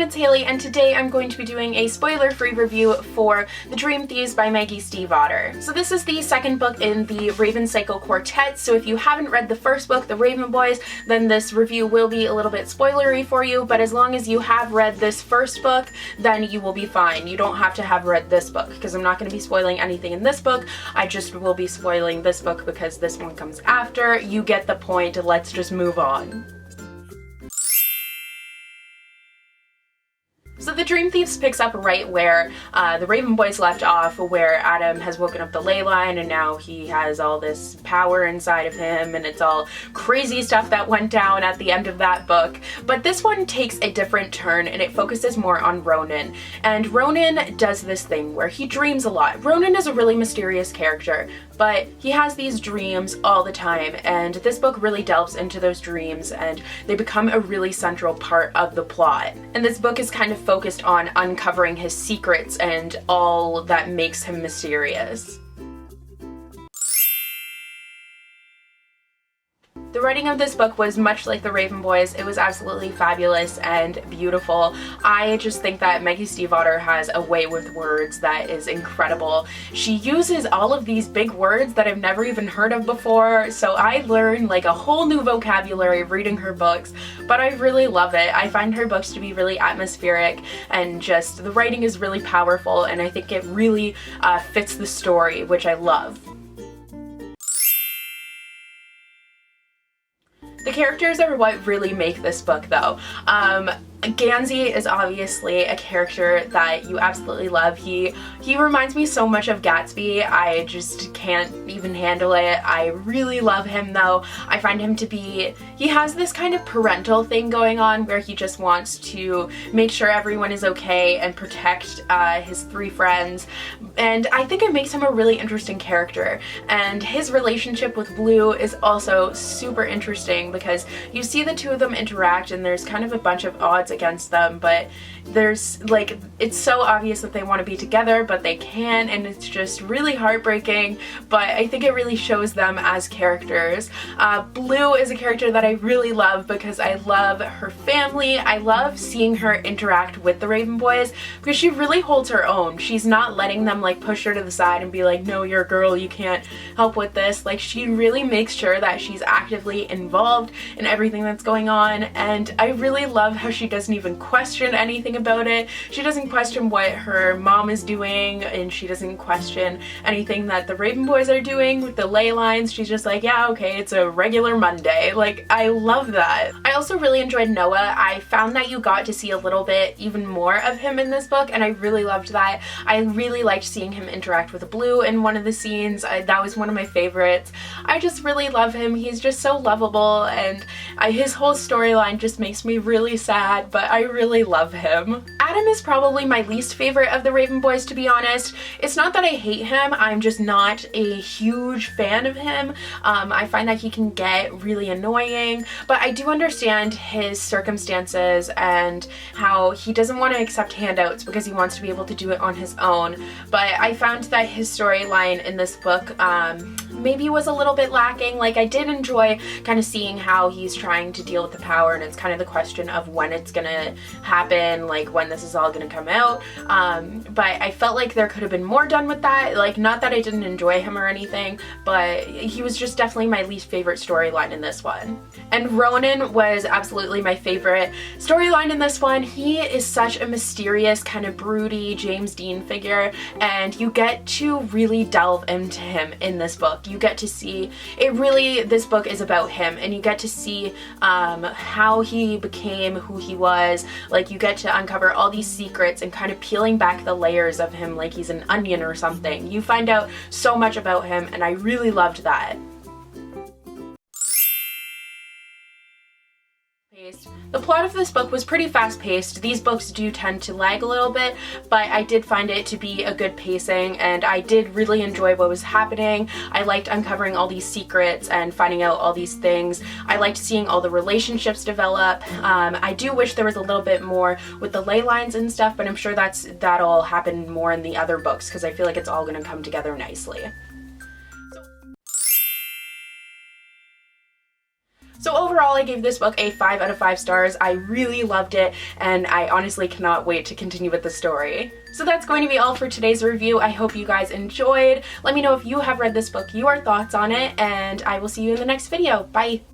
it's Haley, and today I'm going to be doing a spoiler-free review for The Dream Thieves by Maggie Stiefvater. So this is the second book in the Raven Cycle Quartet, so if you haven't read the first book, The Raven Boys, then this review will be a little bit spoilery for you, but as long as you have read this first book, then you will be fine. You don't have to have read this book, because I'm not going to be spoiling anything in this book. I just will be spoiling this book because this one comes after. You get the point, let's just move on. So The Dream Thieves picks up right where the Raven Boys left off, where Adam has woken up the ley line and now he has all this power inside of him, and it's all crazy stuff that went down at the end of that book. But this one takes a different turn and it focuses more on Ronan. And Ronan does this thing where he dreams a lot. Ronan is a really mysterious character, but he has these dreams all the time, and this book really delves into those dreams and they become a really central part of the plot. And this book is kind of focused on uncovering his secrets and all that makes him mysterious. The writing of this book was much like The Raven Boys. It was absolutely fabulous and beautiful. I just think that Maggie Stiefvater has a way with words that is incredible. She uses all of these big words that I've never even heard of before, so I learned like a whole new vocabulary reading her books, but I really love it. I find her books to be really atmospheric, and just the writing is really powerful, and I think it really fits the story, which I love. The characters are what really make this book, though. Gansey is obviously a character that you absolutely love. He reminds me so much of Gatsby. I just can't even handle it. I really love him, though. I find him to be, he has this kind of parental thing going on where he just wants to make sure everyone is okay and protect his three friends, and I think it makes him a really interesting character. And his relationship with Blue is also super interesting because you see the two of them interact and there's kind of a bunch of odds against them, but there's like, it's so obvious that they want to be together but they can't, and it's just really heartbreaking, but I think it really shows them as characters. Blue is a character that I really love because I love her family. I love seeing her interact with the Raven Boys because she really holds her own. She's not letting them like push her to the side and be like, no, you're a girl, you can't help with this. Like, she really makes sure that she's actively involved in everything that's going on, and I really love how she doesn't even question anything about it. She doesn't question what her mom is doing, and she doesn't question anything that the Raven Boys are doing with the ley lines. She's just like, yeah, okay, it's a regular Monday. Like, I love that. I also really enjoyed Noah. I found that you got to see a little bit even more of him in this book, and I really loved that. I really liked seeing him interact with Blue in one of the scenes. That was one of my favorites. I just really love him. He's just so lovable, and his whole storyline just makes me really sad, but I really love him. Adam is probably my least favorite of the Raven Boys, to be honest. It's not that I hate him, I'm just not a huge fan of him. I find that he can get really annoying, but I do understand his circumstances and how he doesn't want to accept handouts because he wants to be able to do it on his own. But I found that his storyline in this book maybe was a little bit lacking. Like, I did enjoy kind of seeing how he's trying to deal with the power, and it's kind of the question of when it's gonna happen, like when this is all gonna come out, but I felt like there could have been more done with that. Like, not that I didn't enjoy him or anything, but he was just definitely my least favorite storyline in this one. And Ronan was absolutely my favorite storyline in this one. He is such a mysterious, kind of broody James Dean figure, and you get to really delve into him in this book. You get to see it really, this book is about him, and you get to see how he became who he was. Like, you get to uncover all these secrets and kind of peeling back the layers of him like he's an onion or something. You find out so much about him, and I really loved that. The plot of this book was pretty fast-paced. These books do tend to lag a little bit, but I did find it to be a good pacing, and I did really enjoy what was happening. I liked uncovering all these secrets and finding out all these things. I liked seeing all the relationships develop. I do wish there was a little bit more with the ley lines and stuff, but I'm sure that'll happen more in the other books because I feel like it's all going to come together nicely. So overall, I gave this book a 5 out of 5 stars. I really loved it, and I honestly cannot wait to continue with the story. So that's going to be all for today's review. I hope you guys enjoyed. Let me know if you have read this book, your thoughts on it, and I will see you in the next video. Bye!